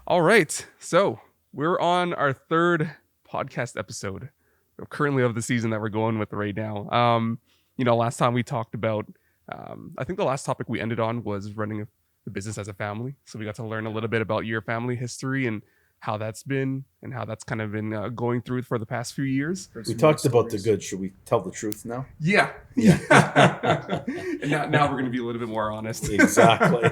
All right, so we're on our third podcast episode, currently of the season that we're going with right now. Last time we talked about, I think the last topic we ended on was running the business as a family. So we got to learn a little bit about your family history and how that's been and how that's kind of been going through for the past few years. We talked about the good. Should we tell the truth now? Yeah. And now we're going to be a little bit more honest. Exactly.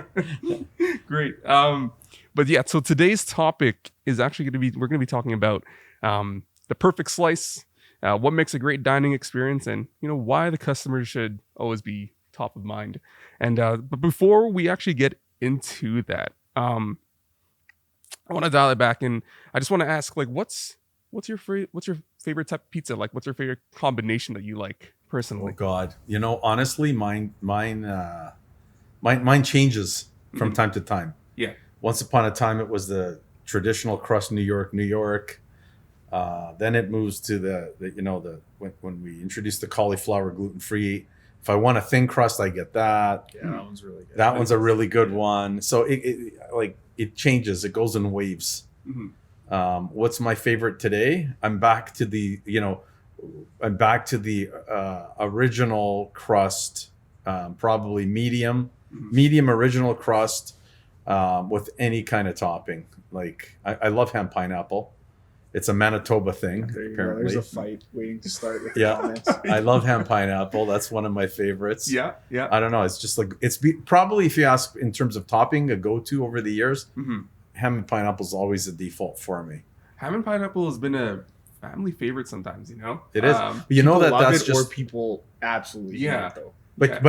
Great. But yeah, so today's topic is actually we're going to be talking about the perfect slice, what makes a great dining experience, and why the customer should always be top of mind. And but before we actually get into that, I want to dial it back, and I just want to ask, like, what's your favorite type of pizza? Like, what's your favorite combination that you like personally? Oh God, honestly, mine changes from time to time. Yeah. Once upon a time, it was the traditional crust New York. Then it moves to when we introduced the cauliflower gluten-free. If I want a thin crust, I get that. Yeah, that one's really good. That one's a really good one. So it changes. It goes in waves. Mm-hmm. What's my favorite today? I'm back to the original crust, probably medium original crust. With any kind of topping. Like I love ham pineapple. It's a Manitoba thing. Apparently, there's a fight waiting to start with the comments. I love ham pineapple. That's one of my favorites. Yeah. I don't know. It's just like probably, if you ask in terms of topping, a go-to over the years. Mm-hmm. Ham and pineapple is always the default for me. Ham and pineapple has been a family favorite sometimes. It is. That's just, or people absolutely hate it, though. But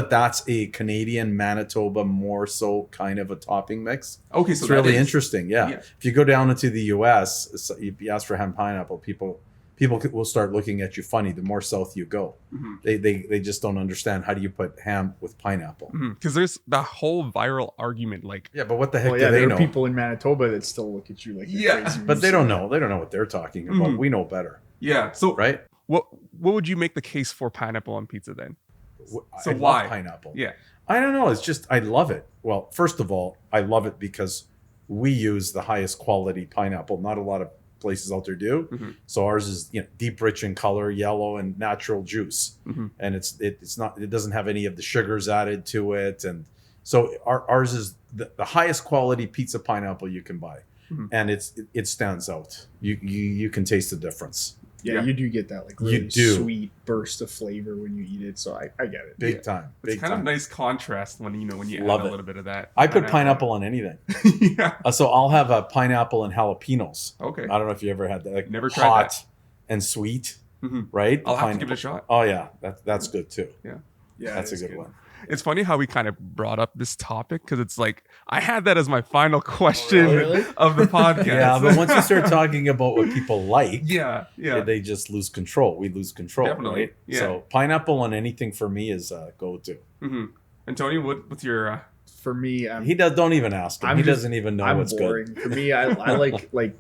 that's a Canadian Manitoba more so kind of a topping mix. Okay, so it's really interesting. Yeah. If you go down into the U.S., if you ask for ham pineapple, people will start looking at you funny the more south you go. Mm-hmm. They just don't understand, how do you put ham with pineapple? Because there's that whole viral argument, like, yeah, but what the heck do there they are know? People in Manitoba that still look at you like you're crazy. But they don't know. They don't know what they're talking about. Mm-hmm. We know better. Yeah. So right. What would you make the case for pineapple on pizza then? So I why love pineapple? Yeah. I don't know. It's just, I love it. Well, first of all, I love it because we use the highest quality pineapple. Not a lot of places out there do. Mm-hmm. So ours is deep, rich in color, yellow, and natural juice. Mm-hmm. And it doesn't have any of the sugars added to it. And so ours is the highest quality pizza pineapple you can buy. Mm-hmm. And it stands out. You can taste the difference. Yeah, you do get that really sweet burst of flavor when you eat it. So I get it. Big time. It's kind of nice contrast when you add a little bit of that. I put pineapple on anything. Yeah. So I'll have a pineapple and jalapenos. Okay. I don't know if you ever had that. Like never tried hot that. And sweet, right? I'll have to give it a shot. Oh yeah, that's good too. Yeah, that's a good one. It's funny how we kind of brought up this topic because it's like I had that as my final question of the podcast. Yeah, but once you start talking about what people like, they just lose control. We lose control. Definitely. Right? Yeah. So pineapple on anything for me is a go-to. Mm-hmm. And Tony, what's your? For me, don't even ask him. He doesn't even know what's boring. Good. For me, I like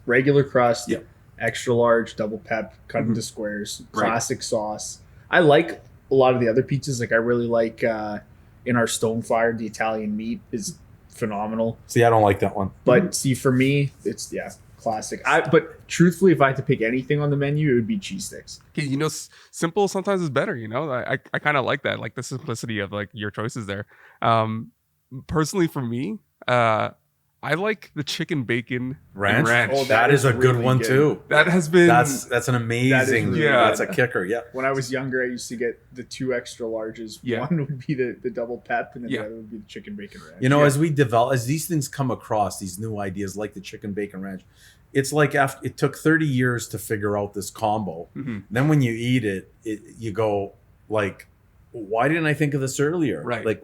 regular crust, extra large, double pep, cut into squares, classic sauce. I like a lot of the other pizzas. Like I really like in our stone fire, the Italian meat is phenomenal. See, I don't like that one. But see, for me, it's classic. But truthfully, if I had to pick anything on the menu, it would be cheese sticks. Okay, simple sometimes is better. I kind of like that, like the simplicity of like your choices there. Personally, for me, I like the chicken bacon ranch. Oh, that is a really good one too. That has been that's an amazing. That's a kicker. Yeah. When I was younger, I used to get the 2 extra larges. Yeah. One would be the double pep, and then the other would be the chicken bacon ranch. As these things come across, these new ideas like the chicken bacon ranch, it's like after it took 30 years to figure out this combo. Mm-hmm. Then when you eat it, you go like, why didn't I think of this earlier? Right. Like,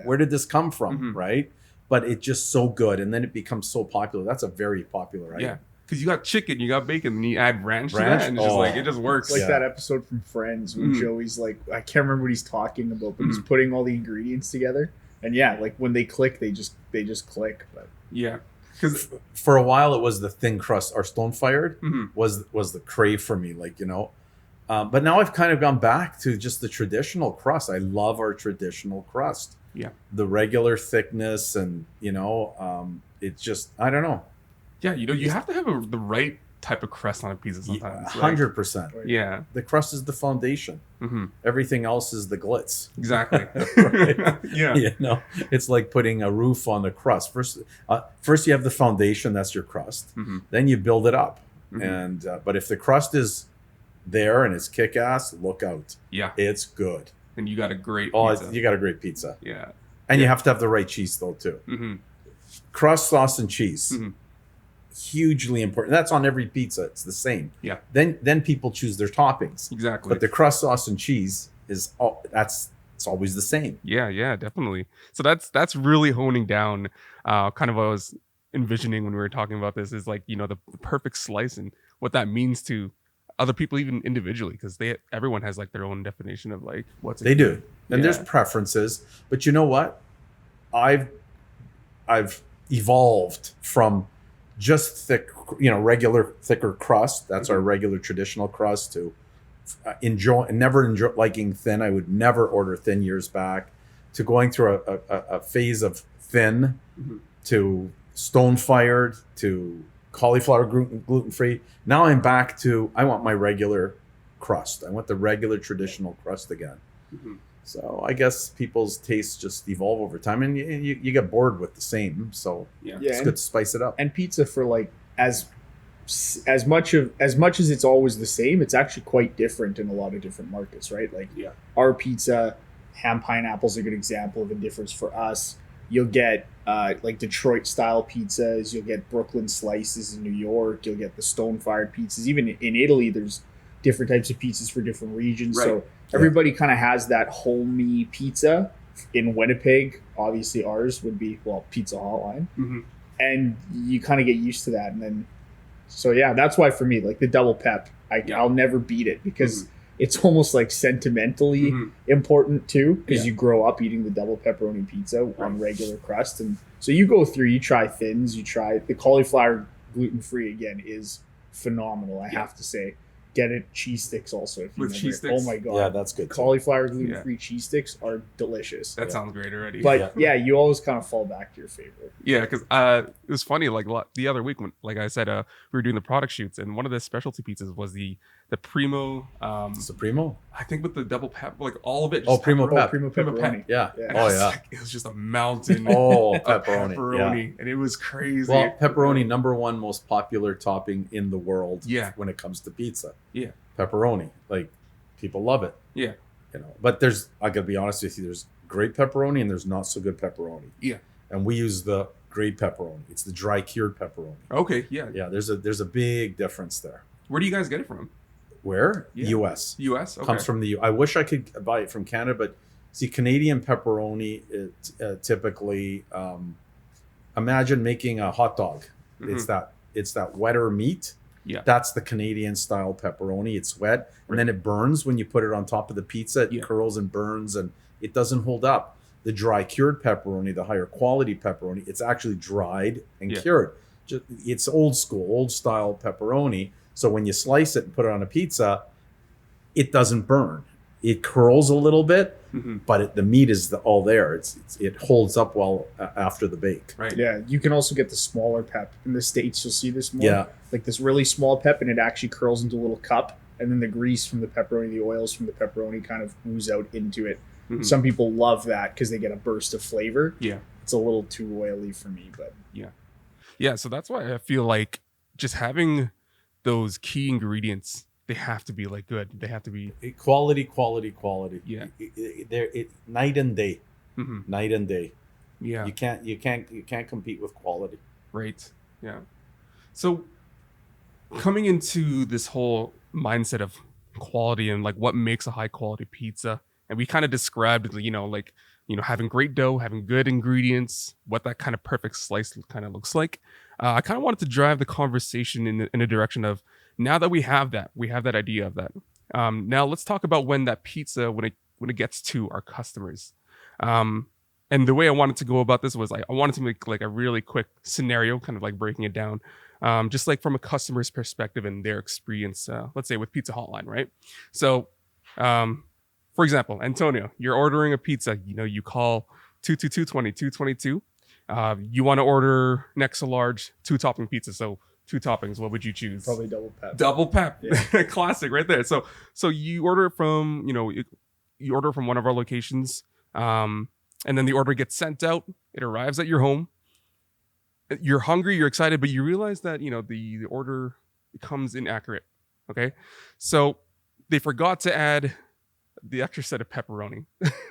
where did this come from? Mm-hmm. Right. But it's just so good, and then it becomes so popular. That's a very popular item. Yeah, because you got chicken, you got bacon, and you add ranch to that, and it just works. It's like that episode from Friends when Joey's like, I can't remember what he's talking about, but he's putting all the ingredients together, and like when they click, they just click. But yeah, Because For a while, it was the thin crust. Our stone fired Mhm. was the crave for me, like, you know. But now I've kind of gone back to just the traditional crust. I love our traditional crust. Yeah. The regular thickness, and you know, it's just, I don't know. yeah, you have to have the right type of crust on a pizza sometimes. Like, 100%. yeah. The crust is the foundation. hmm Everything else is the glitz. Exactly. Right. Yeah. You know, it's like putting a roof on the crust. First you have the foundation. That's your crust. hmm Then you build it up. Mhm. And but if the crust is there and it's kick-ass, look out. Yeah. It's good. And you got a great Oh, pizza. you got a great pizza. Yeah. And you have to have the right cheese though too. hmm Crust, sauce, and cheese. Mhm. Hugely important. That's on every pizza. It's the same. Yeah. Then people choose their toppings. Exactly. But the crust, sauce, and cheese is it's always the same. Yeah, definitely. So that's really honing down kind of what I was envisioning when we were talking about this is like, the perfect slice and what that means to other people, even individually, because everyone has like their own definition of like what's They do. And there's Yeah. preferences. But you know what? I've evolved from just thick, regular thicker crust. That's our regular traditional crust to never enjoy liking thin. I would never order thin years back, to going through a phase of thin, Mhm. to stone fired, to cauliflower gluten free. Now I'm back to, I want my regular crust. I want the regular traditional crust again. Mhm. So I guess people's tastes just evolve over time, and you get bored with the same. So Yeah. Yeah, it's good to spice it up. and pizza for like as much as it's always the same, it's actually quite different in a lot of different markets, right? Like Yeah. our pizza, ham pineapple's a good example of a difference for us. You'll get like Detroit style pizzas, you'll get Brooklyn slices in New York, you'll get the stone fired pizzas. Even in Italy, there's different types of pizzas for different regions. Right. So everybody kind of has that homey pizza. In Winnipeg, obviously ours would be, well, Pizza Hotline. Mhm. And you kind of get used to that. And then, so yeah, that's why for me, like the double pep, I'll never beat it because it's almost like sentimentally Mhm. important too, because Yeah. you grow up eating the double pepperoni pizza on regular crust. And so you go through, you try thins, you try the cauliflower gluten-free again is phenomenal. I have to say, get it. Cheese sticks also. If you With never- cheese sticks? Oh my God. Yeah, that's good. Cauliflower gluten-free cheese sticks are delicious. That sounds great already. But yeah, you always kind of fall back to your favorite. Yeah, because it was funny. Like the other week, when, like I said, we were doing the product shoots, and one of the specialty pizzas was the Primo. Supremo? I think with the double pep, like all of it. Oh, Primo pepperoni. Pep. Primo Primo pepperoni. Pep. Yeah. Yeah. And Oh, it was yeah. like, it was just a mountain Oh, of pepperoni. pepperoni, and it was crazy. Well, pepperoni, number one most popular topping in the world. Yeah. When it comes to pizza. Yeah. Pepperoni, like, people love it. Yeah. But I gotta be honest with you, there's great pepperoni and there's not so good pepperoni. Yeah. And we use the great pepperoni. It's the dry cured pepperoni. Okay, yeah. Yeah, there's a big difference there. Where do you guys get it from? Where? Yeah. U.S. U.S. Okay. Comes from the I wish I could buy it from Canada, but see, Canadian pepperoni, typically, imagine making a hot dog. Mhm. It's that wetter meat. Yeah. That's the Canadian style pepperoni. It's wet, and then it burns when you put it on top of the pizza. It Yeah. curls and burns, and it doesn't hold up. The dry cured pepperoni, the higher quality pepperoni, it's actually dried and Yeah. cured. It's old school, old style pepperoni. So when you slice it and put it on a pizza, it doesn't burn. It curls a little bit, Mhm. but the meat is all there. It holds up well after the bake. Right. Yeah, you can also get the smaller pep. In the States, you'll see this more. Yeah. Like this really small pep, and it actually curls into a little cup. And then the grease from the pepperoni, the oils from the pepperoni kind of ooze out into it. Mhm. Some people love that because they get a burst of flavor. Yeah. It's a little too oily for me, but Yeah. So that's why I feel like just having those key ingredients, they have to be like good. They have to be. Quality. Yeah. Night and day. Mhm. Night and day. Yeah. You can't compete with quality. Right. Yeah. So coming into this whole mindset of quality and like what makes a high quality pizza, and we kind of described, having great dough, having good ingredients, what that kind of perfect slice kind of looks like. I kind of wanted to drive the conversation in a direction of, now that we have that idea of that. Now let's talk about when that pizza, when it gets to our customers. And the way I wanted to go about this was I wanted to make like a really quick scenario, kind of like breaking it down, just like from a customer's perspective and their experience, let's say with Pizza Hotline, right? So, for example, Antonio, you're ordering a pizza, you call 222-2222. You want to order an extra large 2-topping pizza. So 2 toppings, what would you choose? Probably double pep. Double pep. Yeah. Classic right there. So you order it from, you order from one of our locations. And then the order gets sent out. It arrives at your home. You're hungry, you're excited, but you realize that, the order comes inaccurate. Okay. So they forgot to add the extra set of pepperoni.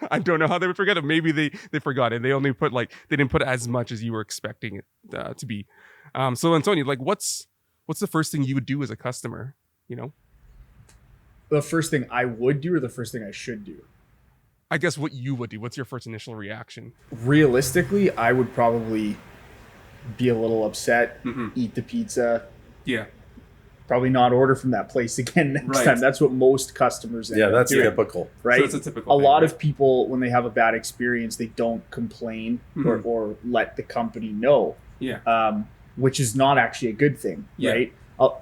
I don't know how they would forget it. Maybe they forgot it. They only put they didn't put as much as you were expecting it to be. So Antonio, what's the first thing you would do as a customer? The first thing I would do or the first thing I should do? I guess what you would do. What's your first initial reaction? Realistically, I would probably be a little upset, Mm-hmm. eat the pizza, Yeah. probably not order from that place again next Right. time. That's what most customers end Yeah, up that's doing, typical. right? So it's a typical A thing, lot right? of people, when they have a bad experience, they don't complain Mhm. or let the company know, Yeah. which is not actually a good thing, Yeah. right?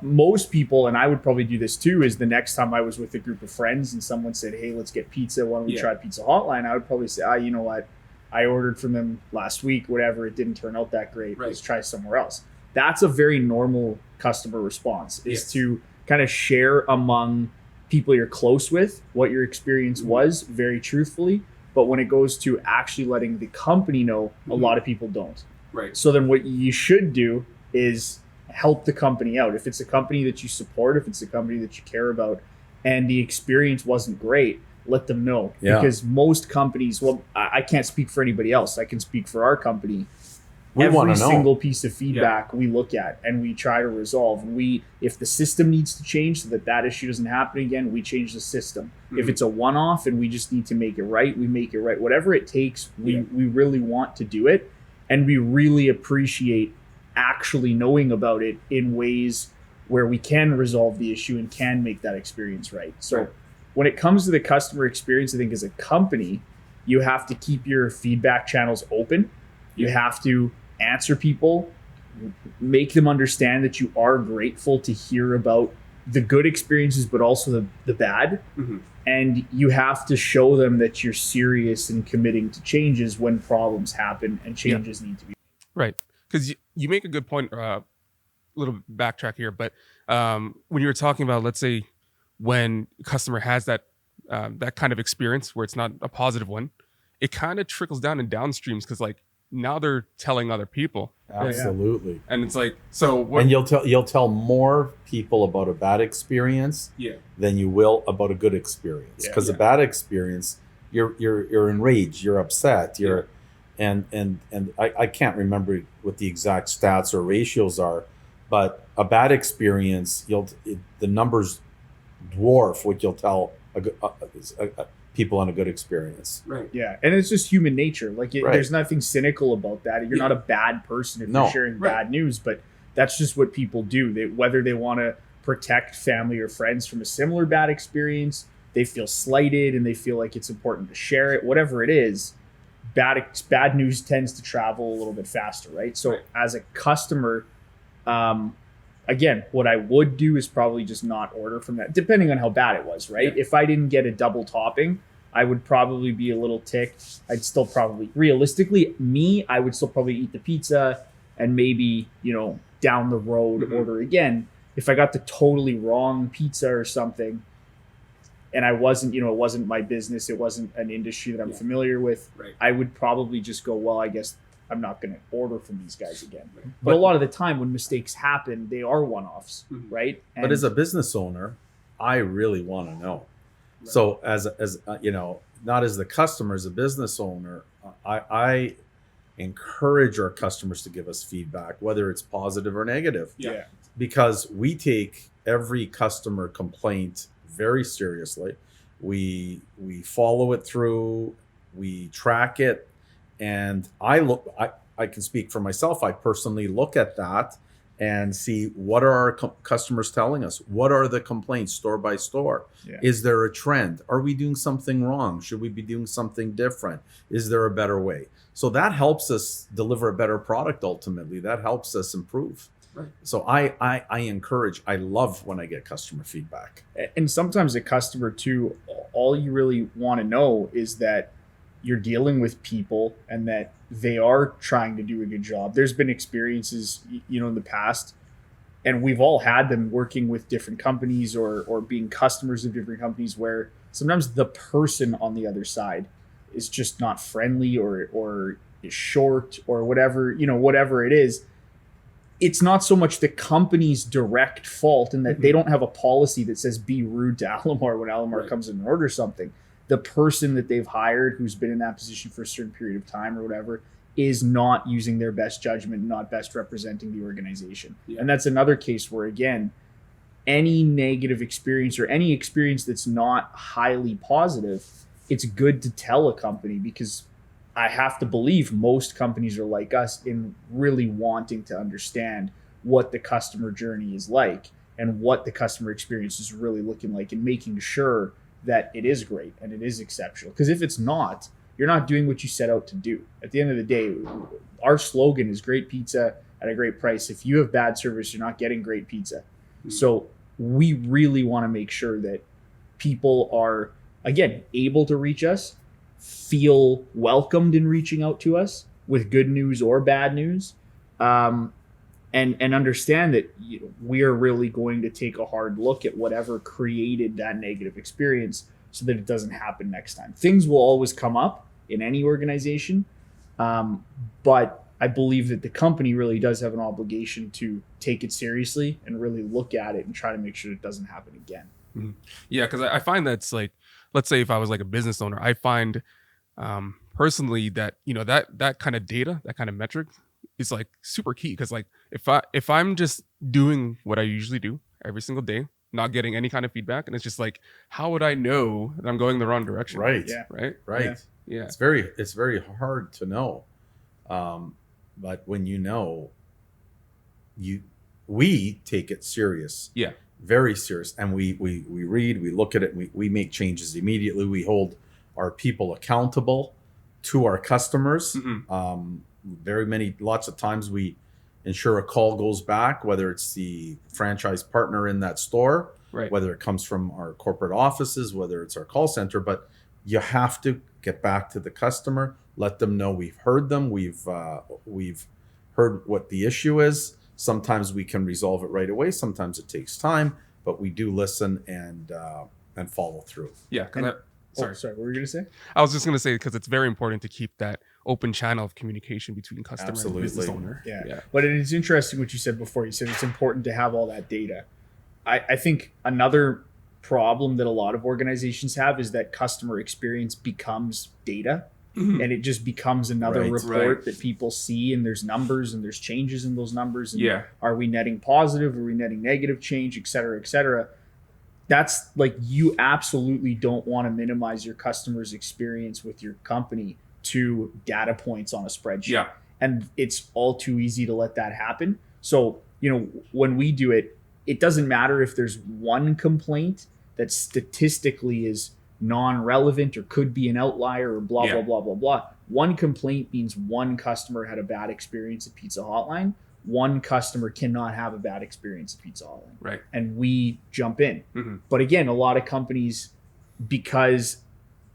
Most people, and I would probably do this too, is the next time I was with a group of friends and someone said, hey, let's get pizza. Why don't we Yeah. try Pizza Hotline? I would probably say, you know what? I ordered from them last week, whatever. It didn't turn out that great. Right. Let's try somewhere else. That's a very normal customer response, is Yes. to kind of share among people you're close with what your experience Mhm. was very truthfully. But when it goes to actually letting the company know, a Mhm. lot of people don't. Right. So then what you should do is help the company out. If it's a company that you support, if it's a company that you care about, and the experience wasn't great, let them know. Yeah. Because most companies, well, I can't speak for anybody else. I can speak for our company. We want Every to know. single piece of feedback we look at and we try to resolve. If the system needs to change so that issue doesn't happen again, we change the system. If Mhm. it's a one-off and we just need to make it right, we make it right. Whatever it takes, we really want to do it, and we really appreciate actually knowing about it in ways where we can resolve the issue and can make that experience right. So Right. when it comes to the customer experience, I think as a company, you have to keep your feedback channels open. You have to answer people, make them understand that you are grateful to hear about the good experiences, but also the bad. Mhm. And you have to show them that you're serious and committing to changes when problems happen and changes need to be. Right. Because you make a good point. A little backtrack here, but when you were talking about, let's say, when a customer has that kind of experience where it's not a positive one, it kind of trickles down and downstreams because now they're telling other people, Absolutely. and it's so. What, And you'll tell more people about a bad experience yeah. than you will about a good experience. Yeah. Because Yeah. a bad experience, you're enraged, you're upset, and I can't remember what the exact stats or ratios are, but a bad experience, the numbers dwarf what you'll tell people on a good experience. Right. Yeah, and it's just human nature. Like, Right. there's nothing cynical about that. You're Yeah. not a bad person if No. you're sharing Right. bad news, but that's just what people do. Whether they want to protect family or friends from a similar bad experience, they feel slighted and they feel like it's important to share it. Whatever it is, bad news tends to travel a little bit faster, right? So Right. as a customer, again, what I would do is probably just not order from that, depending on how bad it was, right? Yeah. If I didn't get a double topping, I would probably be a little ticked. I'd still probably, realistically, I would still probably eat the pizza and maybe, down the road Mhm. order again. If I got the totally wrong pizza or something, and I wasn't, it wasn't my business, it wasn't an industry that I'm Yeah. familiar with, Right. I would probably just go, well, I guess I'm not going to order from these guys again. Right. But a lot of the time when mistakes happen, they are one-offs, Mhm. right? But as a business owner, I really want to know. Right. So as not as the customer, as a business owner, I encourage our customers to give us feedback, whether it's positive or negative, Yeah. because we take every customer complaint very seriously. We follow it through, we track it, and I can speak for myself. I personally look at that, and see what are our customers telling us. What are the complaints store by store? Yeah. Is there a trend? Are we doing something wrong? Should we be doing something different? Is there a better way? So that helps us deliver a better product. Ultimately, that helps us improve. Right. So I love when I get customer feedback. And sometimes a customer too, all you really want to know is that you're dealing with people and that they are trying to do a good job. There's been experiences, in the past, and we've all had them working with different companies or being customers of different companies, where sometimes the person on the other side is just not friendly or is short or whatever, whatever it is. It's not so much the company's direct fault in that they don't have a policy that says be rude to Alamar when Alamar comes in and orders something. The person that they've hired, who's been in that position for a certain period of time or whatever, is not using their best judgment, not best representing the organization. Yeah. And that's another case where, again, any negative experience or any experience that's not highly positive, it's good to tell a company, because I have to believe most companies are like us in really wanting to understand what the customer journey is like and what the customer experience is really looking like, and making sure that it is great and it is exceptional. Because if it's not, you're not doing what you set out to do. At the end of the day, our slogan is great pizza at a great price. If you have bad service, you're not getting great pizza. So we really want to make sure that people are, again, able to reach us, feel welcomed in reaching out to us with good news or bad news, and understand that we are really going to take a hard look at whatever created that negative experience so that it doesn't happen next time. Things will always come up in any organization, but I believe that the company really does have an obligation to take it seriously and really look at it and try to make sure it doesn't happen again. Mm-hmm. Yeah, because I find that's like, let's say if I was like a business owner, I find personally that that kind of data, that kind of metric is like super key. Because like if I'm just doing what I usually do every single day, not getting any kind of feedback, and it's just like, how would I know that I'm going the wrong direction? Right. Yeah. Right. Yeah. It's very hard to know, but when we take it serious. Yeah. Very serious, and we read, we look at it, we make changes immediately. We hold our people accountable to our customers. Mm-hmm. Lots of times we ensure a call goes back, whether it's the franchise partner in that store, right, whether it comes from our corporate offices, whether it's our call center. But you have to get back to the customer, let them know we've heard them, we've heard what the issue is. Sometimes we can resolve it right away. Sometimes it takes time, but we do listen and follow through. Yeah. Sorry, what were you going to say? I was just going to say, because it's very important to keep that open channel of communication between customer and business owner. Yeah. But it's interesting what you said before. You said it's important to have all that data. I think another problem that a lot of organizations have is that customer experience becomes data. Mm-hmm. And it just becomes another report that people see, and there's numbers and there's changes in those numbers. And are we netting positive? Are we netting negative change, et cetera, et cetera? That's like, you absolutely don't want to minimize your customer's experience with your company to data points on a spreadsheet. Yeah. And it's all too easy to let that happen. So, when we do it, it doesn't matter if there's one complaint that statistically is non-relevant or could be an outlier or blah, blah, blah, blah, blah. One complaint means one customer had a bad experience at Pizza Hotline. One customer cannot have a bad experience at Pizza Hotline. Right. And we jump in. Mm-hmm. But again, a lot of companies, because,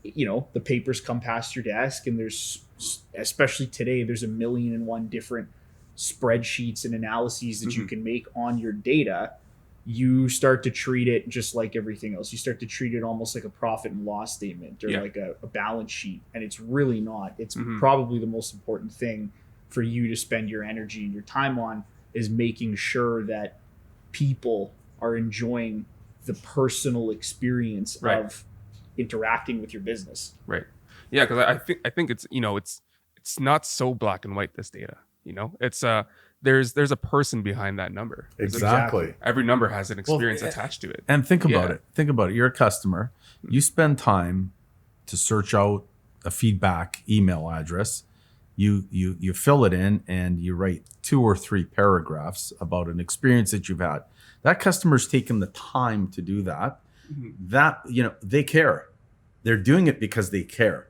the papers come past your desk, and there's, especially today, there's 1,000,001 different spreadsheets and analyses that you can make on your data. You start to treat it just like everything else. You start to treat it almost like a profit and loss statement or like a balance sheet. And it's really not. It's probably the most important thing for you to spend your energy and your time on, is making sure that people are enjoying the personal experience of interacting with your business. Right. Yeah, because I think it's it's not so black and white, this data. It's there's a person behind that number. Exactly. Every number has an experience attached to it. And think about it. You're a customer. You spend time to search out a feedback email address. you fill it in and you write 2 or 3 paragraphs about an experience that you've had. That customer's taken the time to do that. That, they care. They're doing it because they care.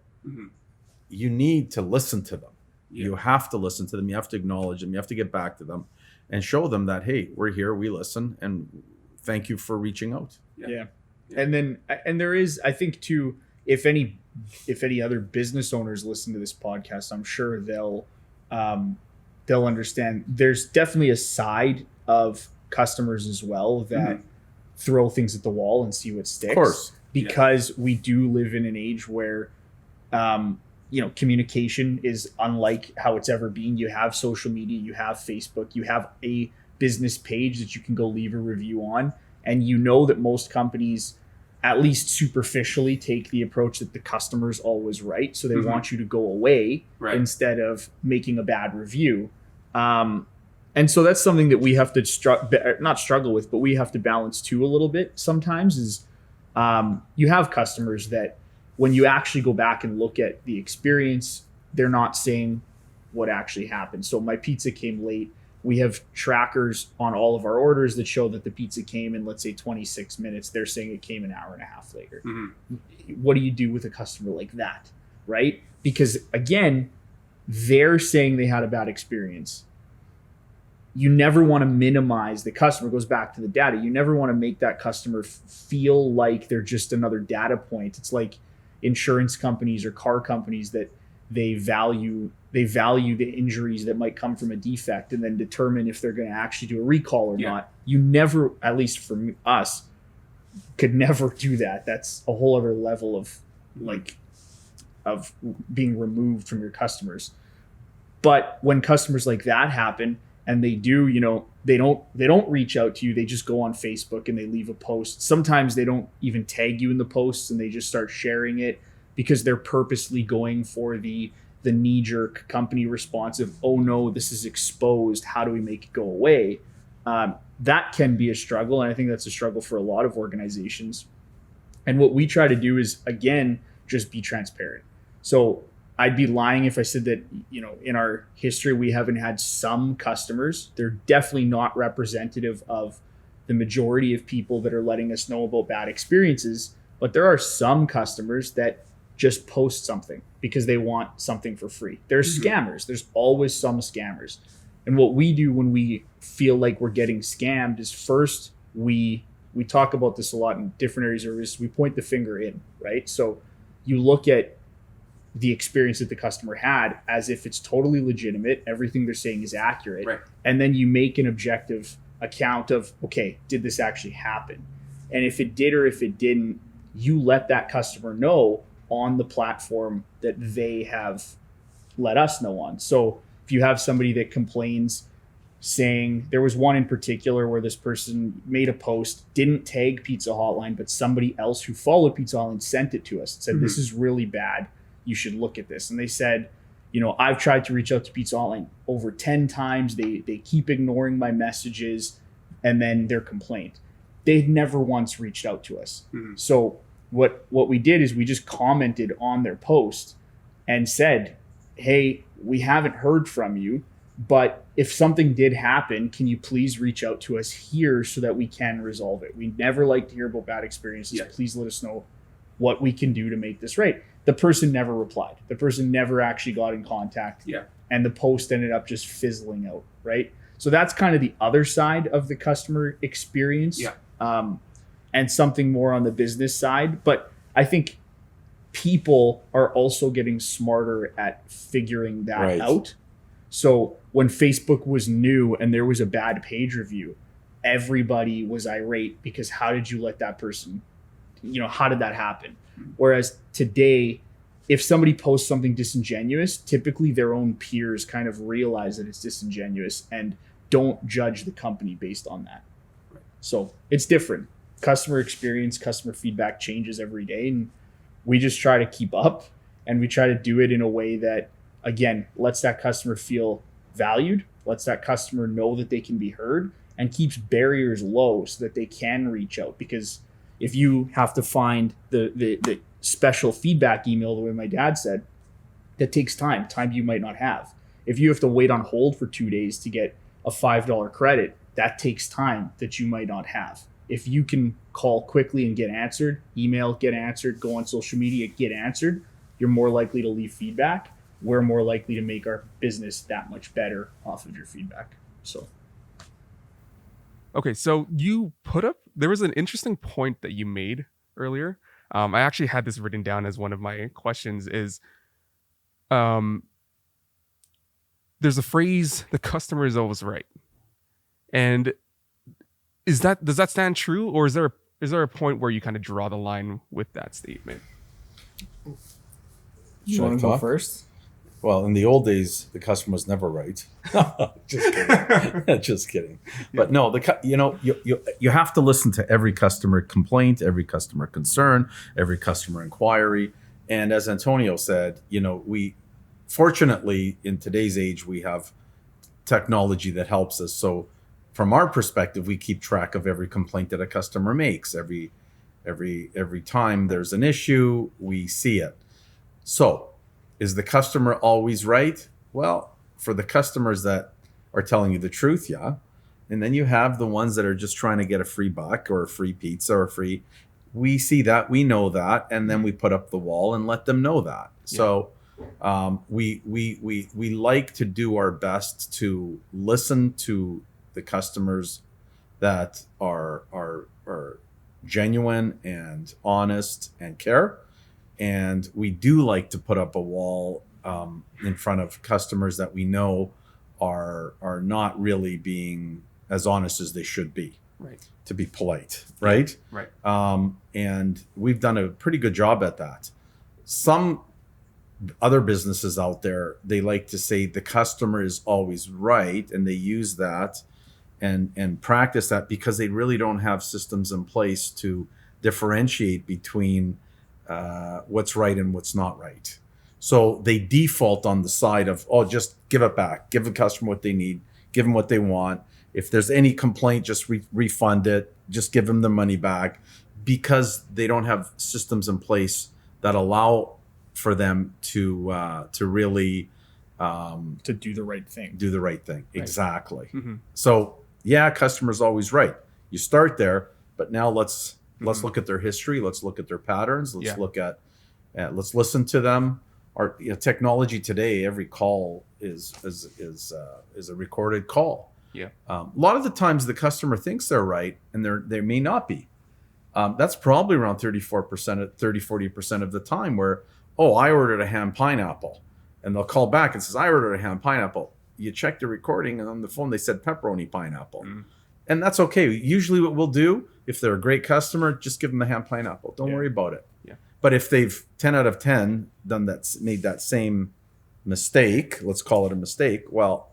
You need to listen to them. You have to listen to them. You have to acknowledge them. You have to get back to them and show them that, hey, we're here, we listen, and thank you for reaching out. Yeah. And there is, I think too, if any other business owners listen to this podcast, I'm sure they'll understand there's definitely a side of customers as well that throw things at the wall and see what sticks. Of course. Because we do live in an age where communication is unlike how it's ever been. You have social media, you have Facebook, you have a business page that you can go leave a review on. And you know that most companies, at least superficially, take the approach that the customer's always right. So they want you to go away instead of making a bad review. And so that's something that we have to not struggle with, but we have to balance too a little bit sometimes is you have customers that when you actually go back and look at the experience, they're not saying what actually happened. So my pizza came late. We have trackers on all of our orders that show that the pizza came in, let's say 26 minutes. They're saying it came an hour and a half later. What do you do with a customer like that? Right? Because again, they're saying they had a bad experience. You never want to minimize the customer. It goes back to the data. You never want to make that customer feel like they're just another data point. It's like insurance companies or car companies that they value the injuries that might come from a defect and then determine if they're going to actually do a recall or not. You never, at least for us, could never do that. That's a whole other level of being removed from your customers. But when customers like that happen and they do, they don't reach out to you. They just go on Facebook and they leave a post. Sometimes they don't even tag you in the posts and they just start sharing it because they're purposely going for the knee-jerk company response of, oh no, this is exposed. How do we make it go away? That can be a struggle. And I think that's a struggle for a lot of organizations. And what we try to do is, again, just be transparent. So I'd be lying if I said that, in our history, we haven't had some customers. They're definitely not representative of the majority of people that are letting us know about bad experiences. But there are some customers that just post something because they want something for free. There's scammers. There's always some scammers. And what we do when we feel like we're getting scammed is first we talk about this a lot in different areas of business. We point the finger in, right? So you look at the experience that the customer had as if it's totally legitimate. Everything they're saying is accurate. Right. And then you make an objective account of, okay, did this actually happen? And if it did or if it didn't, you let that customer know on the platform that they have let us know on. So if you have somebody that complains saying, there was one in particular where this person made a post, didn't tag Pizza Hotline, but somebody else who followed Pizza Hotline sent it to us and said, this is really bad. You should look at this. And they said, I've tried to reach out to Pizza Hotline over 10 times. They keep ignoring my messages and then their complaint. They'd never once reached out to us. So what we did is we just commented on their post and said, hey, we haven't heard from you, but if something did happen, can you please reach out to us here so that we can resolve it? We never like to hear about bad experiences. Please let us know what we can do to make this right. The person never replied. The person never actually got in contact. And the post ended up just fizzling out, right? So that's kind of the other side of the customer experience. And something more on the business side. But I think people are also getting smarter at figuring that out. So when Facebook was new and there was a bad page review, everybody was irate because how did you let that person, how did that happen? Whereas today, if somebody posts something disingenuous, typically their own peers kind of realize that it's disingenuous and don't judge the company based on that. So it's different. Customer experience, customer feedback changes every day. And we just try to keep up and we try to do it in a way that, again, lets that customer feel valued, lets that customer know that they can be heard and keeps barriers low so that they can reach out. Because if you have to find the special feedback email, the way my dad said, that takes time you might not have. If you have to wait on hold for 2 days to get a $5 credit, that takes time that you might not have. If you can call quickly and get answered, email, get answered, go on social media, get answered, you're more likely to leave feedback. We're more likely to make our business that much better off of your feedback. So, Okay, so there was an interesting point that you made earlier. I actually had this written down as one of my questions is, there's a phrase, the customer is always right. And does that stand true, or is there a point where you kind of draw the line with that statement? you want to go first? Well, in the old days, the customer was never right. Just kidding. Just kidding. But no, you have to listen to every customer complaint, every customer concern, every customer inquiry. And as Antonio said, we fortunately in today's age we have technology that helps us. So from our perspective, we keep track of every complaint that a customer makes. Every time there's an issue, we see it. So is the customer always right? Well, for the customers that are telling you the truth, yeah. And then you have the ones that are just trying to get a free buck or a free pizza or we see that, we know that, and then we put up the wall and let them know that. Yeah. So we like to do our best to listen to the customers that are genuine and honest and care. And we do like to put up a wall in front of customers that we know are not really being as honest as they should be. Right. To be polite, right? Right. And we've done a pretty good job at that. Some other businesses out there, they like to say the customer is always right, and they use that and practice that because they really don't have systems in place to differentiate between what's right and what's not right. So they default on the side of, just give it back, give the customer what they need, give them what they want. If there's any complaint, just refund it, just give them the money back, because they don't have systems in place that allow for them to really to do the right thing. Do the right thing. Right. Exactly. Mm-hmm. So yeah, customer's always right. You start there, but now let's look at their history. Let's look at their patterns. Let's look at, let's listen to them. Our technology today, every call is a recorded call. Yeah. A lot of the times the customer thinks they're right, and they may not be. That's probably around 40% of the time where, I ordered a ham pineapple, and they'll call back and says, I ordered a ham pineapple. You check the recording, and on the phone they said pepperoni pineapple. Mm. And that's okay. Usually what we'll do, if they're a great customer, just give them the ham pineapple. Don't worry about it. Yeah. But if they've 10 out of 10 made that same mistake, let's call it a mistake, well,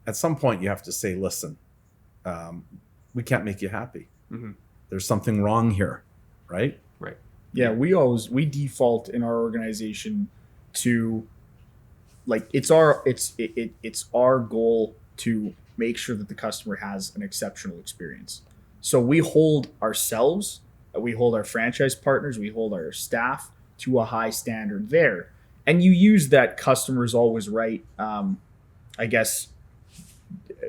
at some point you have to say, listen, we can't make you happy. Mm-hmm. There's something wrong here, right? Right. Yeah, we default in our organization to, like, it's our goal to make sure that the customer has an exceptional experience. So we hold ourselves, we hold our franchise partners, we hold our staff to a high standard there. And you use that customer's always right,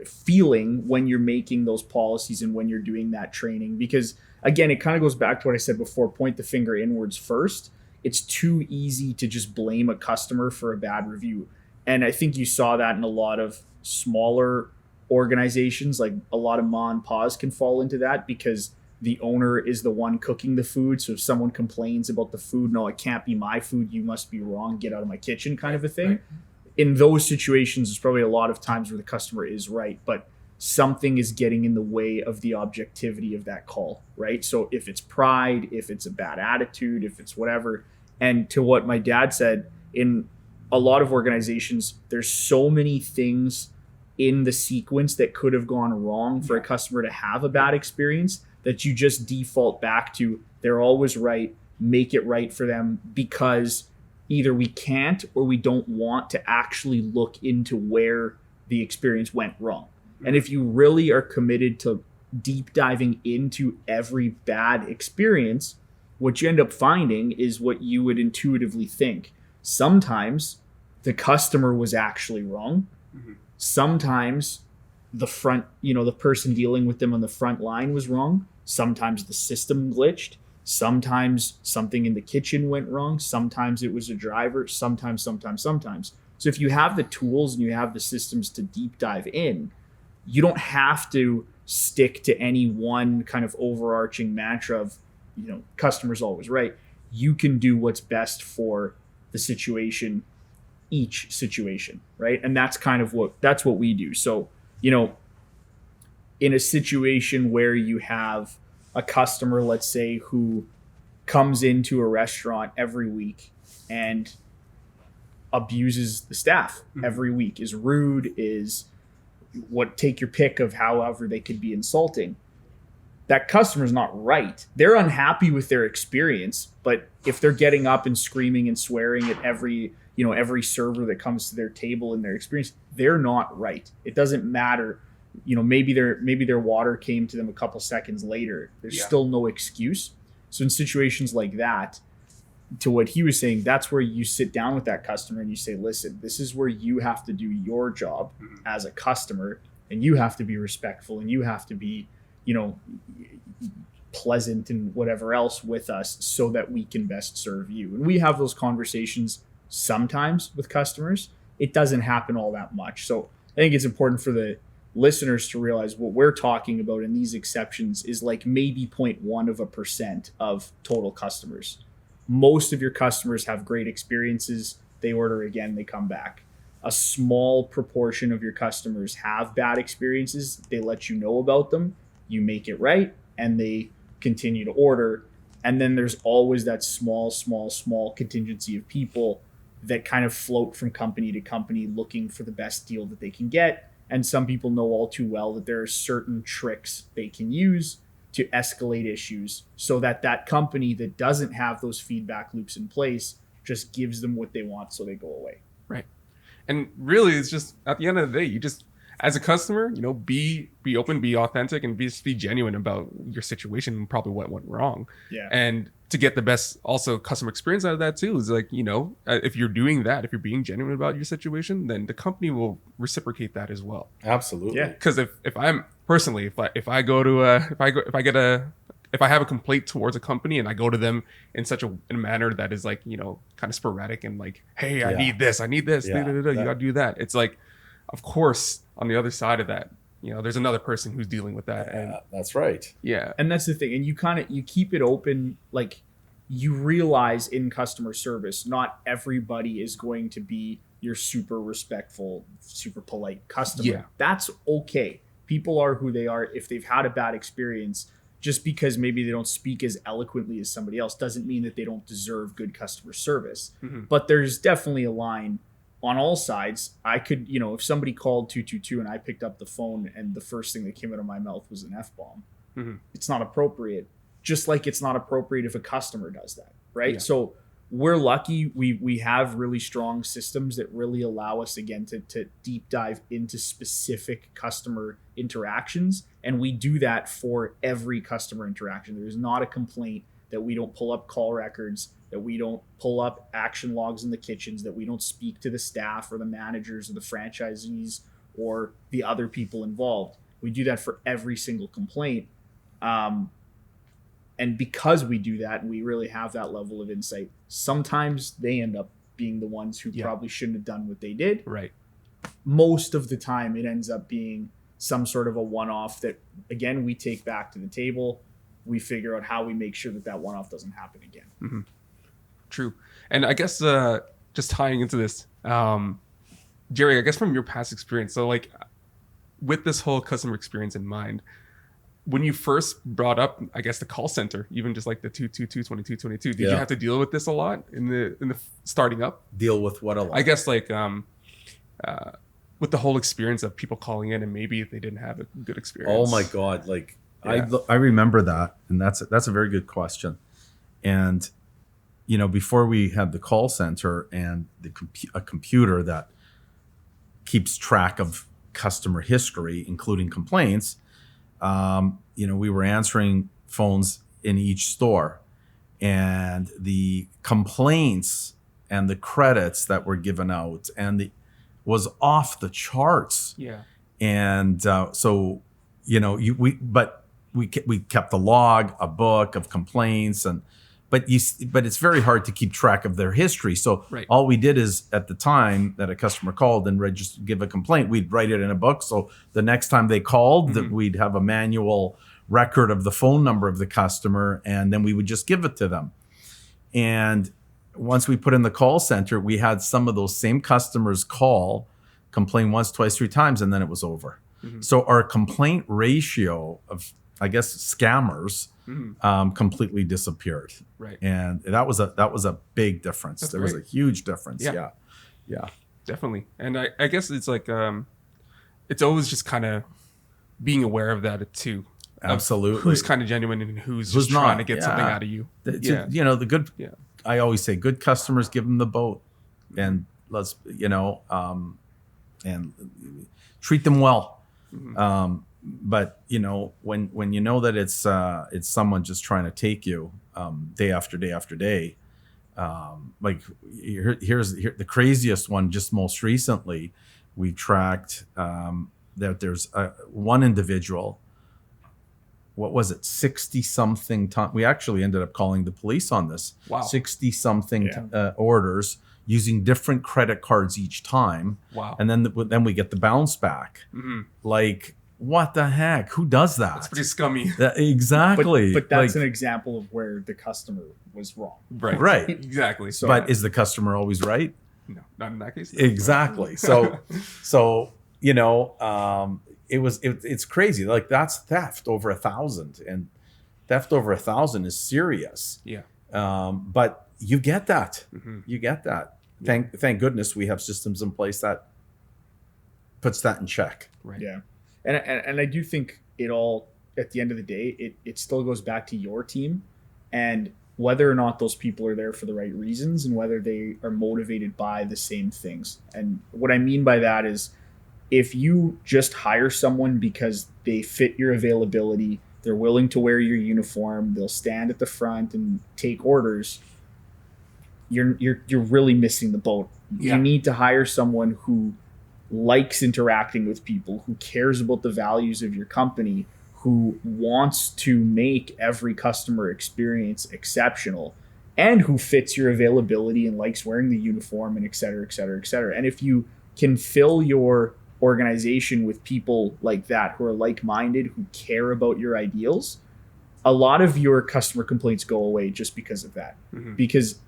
feeling when you're making those policies and when you're doing that training, because again, it kind of goes back to what I said before, point the finger inwards first. It's too easy to just blame a customer for a bad review. And I think you saw that in a lot of smaller organizations, like a lot of ma and pa's can fall into that because the owner is the one cooking the food. So if someone complains about the food, no, it can't be my food, you must be wrong, get out of my kitchen kind of a thing. Right. In those situations, there's probably a lot of times where the customer is right, but something is getting in the way of the objectivity of that call, right? So if it's pride, if it's a bad attitude, if it's whatever, and to what my dad said, in a lot of organizations, there's so many things in the sequence that could have gone wrong for a customer to have a bad experience that you just default back to, they're always right, make it right for them, because either we can't or we don't want to actually look into where the experience went wrong. And if you really are committed to deep diving into every bad experience, what you end up finding is what you would intuitively think. Sometimes the customer was actually wrong. Sometimes the front, the person dealing with them on the front line was wrong. Sometimes the system glitched. Sometimes something in the kitchen went wrong. Sometimes it was a driver. Sometimes. So if you have the tools and you have the systems to deep dive in, you don't have to stick to any one kind of overarching mantra of, customer's always right. You can do what's best for the situation, each situation, right? And that's kind of what we do. So, in a situation where you have a customer, let's say, who comes into a restaurant every week and abuses the staff every week, is rude, is take your pick of however they could be insulting. That customer's not right. They're unhappy with their experience, but if they're getting up and screaming and swearing at every server that comes to their table in their experience, they're not right. It doesn't matter. Maybe their water came to them a couple seconds later. There's still no excuse. So in situations like that, to what he was saying, that's where you sit down with that customer and you say, listen, this is where you have to do your job as a customer, and you have to be respectful, and you have to be, pleasant and whatever else with us so that we can best serve you. And we have those conversations sometimes with customers. It doesn't happen all that much. So I think it's important for the listeners to realize what we're talking about in these exceptions is like maybe 0.1% of total customers. Most of your customers have great experiences. They order again, they come back. A small proportion of your customers have bad experiences. They let you know about them. You make it right, and they continue to order. And then there's always that small contingency of people that kind of float from company to company looking for the best deal that they can get. And some people know all too well that there are certain tricks they can use to escalate issues so that company that doesn't have those feedback loops in place just gives them what they want so they go away. Right. And really, it's just at the end of the day, you just, as a customer, be open, be authentic, and be genuine about your situation and probably what went wrong. Yeah. And to get the best also customer experience out of that too is like, if you're doing that, if you're being genuine about your situation, then the company will reciprocate that as well. Absolutely. Yeah. Because if I'm personally, if I have a complaint towards a company and I go to them in such a manner that is like, kind of sporadic and like, hey, I need this, you gotta do that. It's like, of course, on the other side of that, there's another person who's dealing with that. And that's right. Yeah. And that's the thing. And you keep it open. Like, you realize in customer service, not everybody is going to be your super respectful, super polite customer. Yeah. That's okay. People are who they are. If they've had a bad experience, just because maybe they don't speak as eloquently as somebody else doesn't mean that they don't deserve good customer service. But there's definitely a line on all sides. I could, if somebody called 222 and I picked up the phone and the first thing that came out of my mouth was an F-bomb, it's not appropriate. Just like it's not appropriate if a customer does that, right? Yeah. So we're lucky we have really strong systems that really allow us, again, to deep dive into specific customer interactions. And we do that for every customer interaction. There's not a complaint that we don't pull up call records, that we don't pull up action logs in the kitchens, that we don't speak to the staff or the managers or the franchisees or the other people involved. We do that for every single complaint. And because we do that and we really have that level of insight, sometimes they end up being the ones who probably shouldn't have done what they did. Right. Most of the time, it ends up being some sort of a one-off that, again, we take back to the table. We figure out how we make sure that one-off doesn't happen again. True. And I guess just tying into this, Jerry, I guess from your past experience, so like with this whole customer experience in mind, when you first brought up, I guess, the call center, even just like the 222-2222, did you have to deal with this a lot in the starting up? Deal with what a lot? I guess like with the whole experience of people calling in and maybe they didn't have a good experience. Oh my God. Like I remember that. And that's a very good question. And, before we had the call center and a computer that keeps track of customer history, including complaints, we were answering phones in each store, and the complaints and the credits that were given out was off the charts. Yeah. And so, we kept a book of complaints, but it's very hard to keep track of their history. So all we did is, at the time that a customer called and give a complaint, we'd write it in a book. So the next time they called, that we'd have a manual record of the phone number of the customer, and then we would just give it to them. And once we put in the call center, we had some of those same customers complain once, twice, 3 times, and then it was over. So our complaint ratio of, I guess, scammers completely disappeared. Right. And that was a big difference. There was a huge difference. Yeah. Yeah. Definitely. And I guess it's like it's always just kind of being aware of that too. Absolutely. Who's kind of genuine and who's just not. trying to get something out of you. The good. Yeah. I always say, good customers, give them the boat, and let's and treat them well. But when you know that it's someone just trying to take you day after day after day, like here's the craziest one. Just most recently, we tracked that there's one individual. What was it? 60 something times. We actually ended up calling the police on this. Wow. 60 something orders using different credit cards each time. Wow. And then we get the bounce back. Like, what the heck? Who does that? That's pretty scummy. Exactly. But that's an example of where the customer was wrong. Right. Exactly. So, but is the customer always right? No, not in that case. Exactly. So it's crazy. Like, that's theft over 1,000, and theft over 1,000 is serious. Yeah. But you get that. You get that. Thank goodness we have systems in place that puts that in check. Right. Yeah. And I do think it all, at the end of the day, it still goes back to your team and whether or not those people are there for the right reasons and whether they are motivated by the same things. And what I mean by that is, if you just hire someone because they fit your availability, they're willing to wear your uniform, they'll stand at the front and take orders, you're really missing the boat. Yeah. You need to hire someone who likes interacting with people, who cares about the values of your company, who wants to make every customer experience exceptional, and who fits your availability and likes wearing the uniform, and et cetera, et cetera, et cetera. And if you can fill your organization with people like that, who are like-minded, who care about your ideals, a lot of your customer complaints go away just because of that. Because,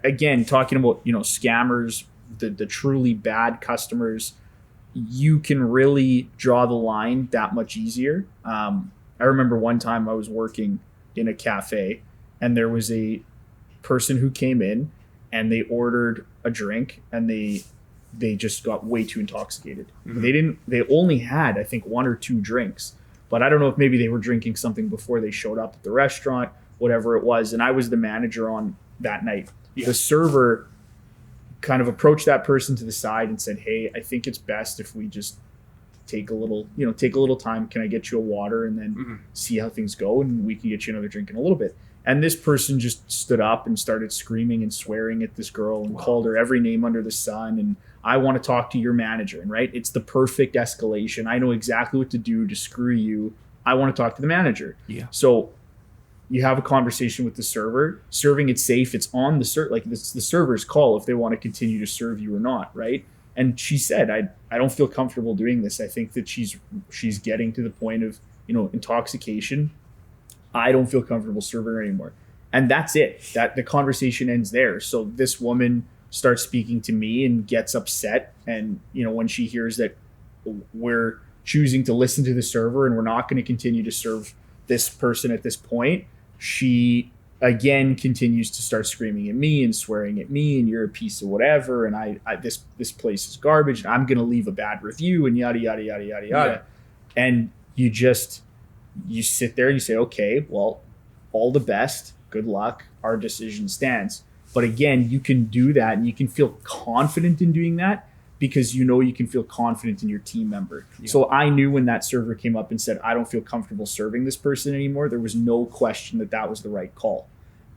again, talking about, scammers, the truly bad customers, you can really draw the line that much easier. I remember one time I was working in a cafe, and there was a person who came in and they ordered a drink, and they just got way too intoxicated. They only had, I think, 1 or 2 drinks, but I don't know if maybe they were drinking something before they showed up at the restaurant, whatever it was. And I was the manager on that night. The server kind of approached that person to the side and said, "Hey, I think it's best if we just take a little time. Can I get you a water and then see how things go, and we can get you another drink in a little bit." And this person just stood up and started screaming and swearing at this girl and called her every name under the sun. And, "I want to talk to your manager." And right, it's the perfect escalation. I know exactly what to do to screw you. I want to talk to the manager. Yeah. So you have a conversation with the server, serving it safe. It's on the it's the server's call if they want to continue to serve you or not, right? And she said, I don't feel comfortable doing this. I think that she's getting to the point of, intoxication. I don't feel comfortable serving her anymore. And that's it. That the conversation ends there. So this woman starts speaking to me and gets upset. And, when she hears that we're choosing to listen to the server and we're not going to continue to serve this person at this point, she again continues to start screaming at me and swearing at me, and "You're a piece of whatever, and I this place is garbage, and I'm going to leave a bad review," and yada yada yada yada yada. And you sit there and you say, "Okay, well, all the best, good luck, our decision stands." But again, you can do that and you can feel confident in doing that because you can feel confident in your team member. So I knew when that server came up and said, "I don't feel comfortable serving this person anymore," there was no question that was the right call.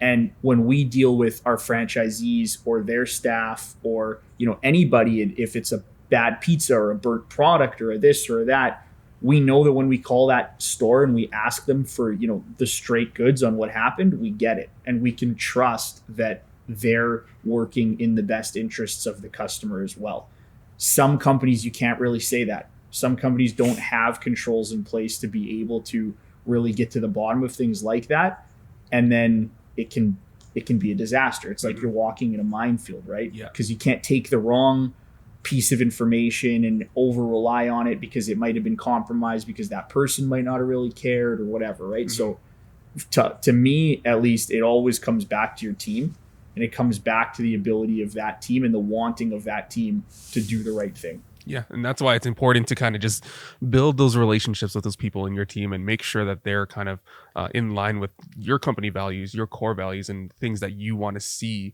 And when we deal with our franchisees or their staff or, anybody, if it's a bad pizza or a burnt product or a this or that, we know that when we call that store and we ask them for, the straight goods on what happened, we get it. And we can trust that they're working in the best interests of the customer as well. Some companies, you can't really say that. Some companies don't have controls in place to be able to really get to the bottom of things like that. And then it can be a disaster. It's like you're walking in a minefield, right? Yeah. Because you can't take the wrong piece of information and over rely on it because it might have been compromised because that person might not have really cared or whatever, right? Mm-hmm. So to me, at least, it always comes back to your team, and it comes back to the ability of that team and the wanting of that team to do the right thing. Yeah, and that's why it's important to kind of just build those relationships with those people in your team and make sure that they're kind of in line with your company values, your core values, and things that you want to see,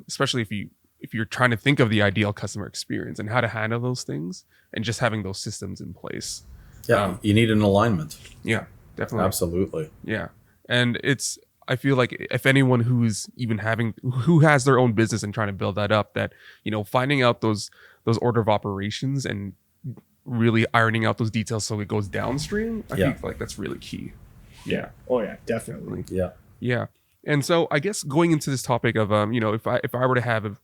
especially if you're trying to think of the ideal customer experience and how to handle those things, and just having those systems in place. Yeah, you need an alignment. Yeah, definitely. Absolutely. Yeah. And I feel like if anyone who has their own business and trying to build that up, that, finding out those order of operations and really ironing out those details so it goes downstream, I feel like that's really key. Yeah. Oh yeah, definitely. Yeah. Yeah. And so I guess going into this topic of, if I were to have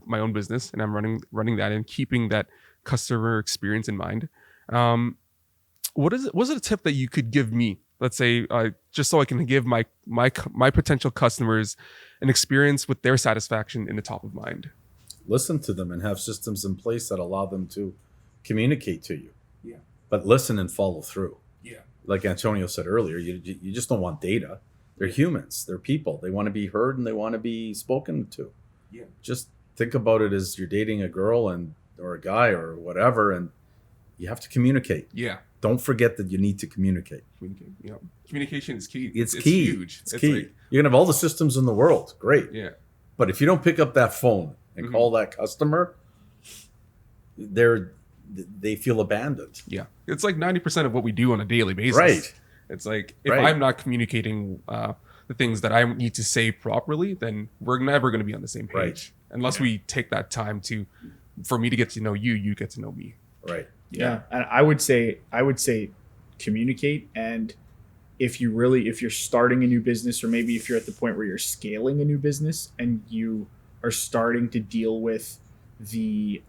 my own business and I'm running that and keeping that customer experience in mind, was it a tip that you could give me? Let's say, just so I can give my potential customers an experience with their satisfaction in the top of mind. Listen to them and have systems in place that allow them to communicate to you. Yeah. But listen and follow through. Yeah. Like Antonio said earlier, you just don't want data. They're humans. They're people. They want to be heard and they want to be spoken to. Yeah. Just think about it as you're dating a girl or a guy or whatever, and you have to communicate. Yeah. Don't forget that you need to communicate. Yeah. Communication is key. It's key. Huge. It's key. You can have all the systems in the world. Great. Yeah. But if you don't pick up that phone and call that customer, they feel abandoned. Yeah. It's like 90% of what we do on a daily basis. Right. It's like if I'm not communicating the things that I need to say properly, then we're never going to be on the same page. Right. Unless we take that time for me to get to know you, you get to know me. Right. Yeah. And I would say communicate. And if you're starting a new business, or maybe if you're at the point where you're scaling a new business and you are starting to deal with the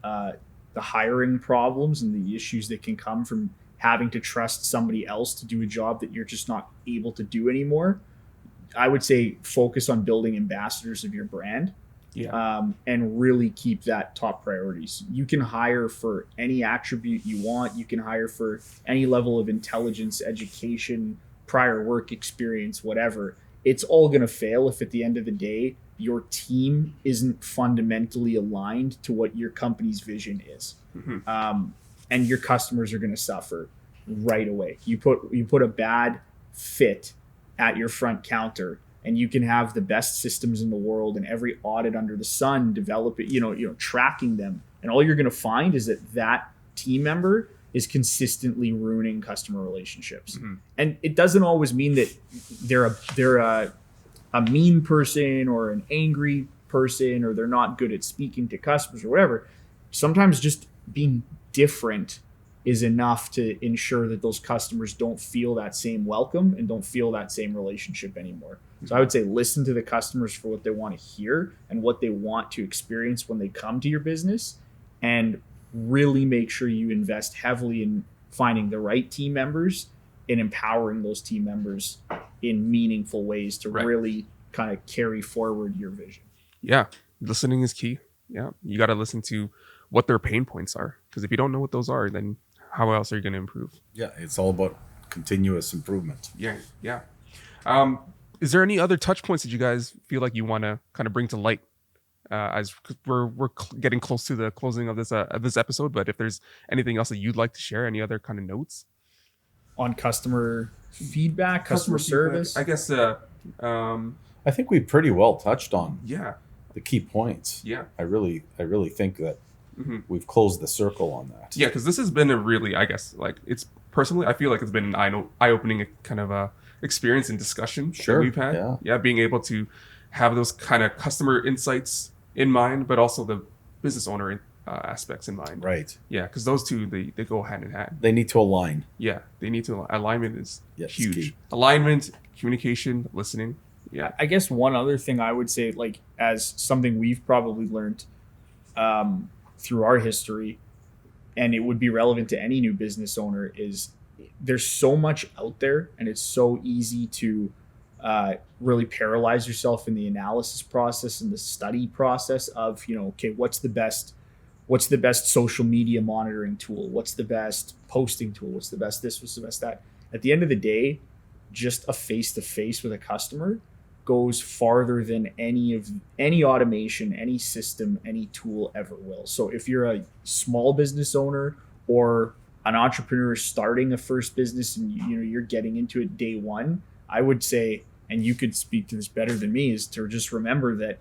hiring problems and the issues that can come from having to trust somebody else to do a job that you're just not able to do anymore, I would say focus on building ambassadors of your brand. Yeah. And really keep that top priorities. You can hire for any attribute you want. You can hire for any level of intelligence, education, prior work experience, whatever. It's all going to fail if at the end of the day, your team isn't fundamentally aligned to what your company's vision is. Mm-hmm. And your customers are going to suffer right away. You put a bad fit at your front counter, and you can have the best systems in the world and every audit under the sun, develop it, tracking them. And all you're going to find is that team member is consistently ruining customer relationships. Mm-hmm. And it doesn't always mean that they're a mean person or an angry person, or they're not good at speaking to customers or whatever. Sometimes just being different is enough to ensure that those customers don't feel that same welcome and don't feel that same relationship anymore. So I would say listen to the customers for what they want to hear and what they want to experience when they come to your business, and really make sure you invest heavily in finding the right team members and empowering those team members in meaningful ways to really kind of carry forward your vision. Yeah. Listening is key. Yeah. You got to listen to what their pain points are, because if you don't know what those are, then how else are you going to improve? Yeah. It's all about continuous improvement. Yeah. Yeah. Is there any other touch points that you guys feel like you want to kind of bring to light as we're getting close to the closing of this episode? But if there's anything else that you'd like to share, any other kind of notes on customer feedback, customer service? I guess. I think we pretty well touched on the key points. Yeah. I really think that we've closed the circle on that. Yeah, because this has been a really, I guess, like, it's personally, I feel like it's been an eye-opening kind of experience and discussion Sure, that we've had. yeah. Being able to have those kind of customer insights in mind, but also the business owner aspects in mind. Right. Yeah, because those two, they go hand in hand. They need to align. Yeah, they need to. Alignment is Yes, huge. key. Alignment, communication, listening. Yeah. I guess one other thing I would say, like as something we've probably learned through our history, and it would be relevant to any new business owner, is there's so much out there, and it's so easy to really paralyze yourself in the analysis process and the study process of, okay, what's the best social media monitoring tool? What's the best posting tool? What's the best this? What's the best that? At the end of the day, just a face-to-face with a customer goes farther than any automation, any system, any tool ever will. So if you're a small business owner or an entrepreneur starting a first business and you're getting into it day one, I would say, and you could speak to this better than me, is to just remember that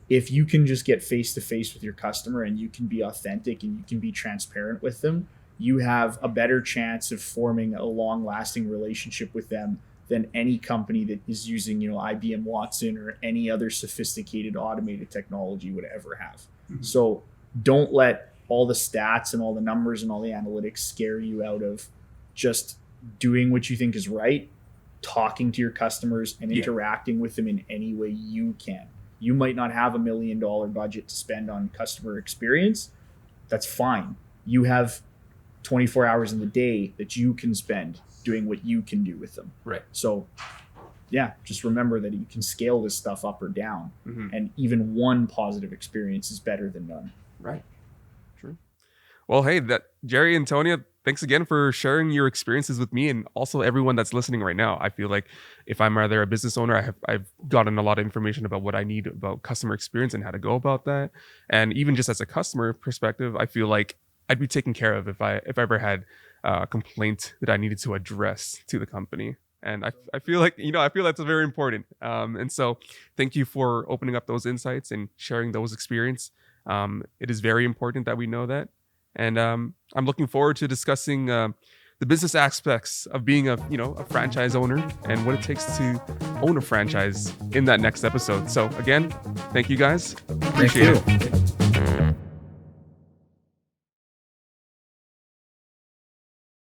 if you can just get face to face with your customer and you can be authentic and you can be transparent with them, you have a better chance of forming a long lasting relationship with them than any company that is using, IBM Watson or any other sophisticated automated technology would ever have. Mm-hmm. So don't let all the stats and all the numbers and all the analytics scare you out of just doing what you think is right, talking to your customers and interacting with them in any way you can. You might not have $1 million budget to spend on customer experience. That's fine. You have 24 hours in the day that you can spend doing what you can do with them. Right. So just remember that you can scale this stuff up or down. Mm-hmm. And even one positive experience is better than none. Right. True. Well, hey, Jerry and Tonya, thanks again for sharing your experiences with me and also everyone that's listening right now. I feel like if I'm rather a business owner, I've gotten a lot of information about what I need about customer experience and how to go about that. And even just as a customer perspective, I feel like I'd be taken care of if I ever had a complaint that I needed to address to the company. And I feel like, that's very important. And so thank you for opening up those insights and sharing those experiences. It is very important that we know that. And I'm looking forward to discussing the business aspects of being a franchise owner and what it takes to own a franchise in that next episode. So again, thank you guys. Appreciate it.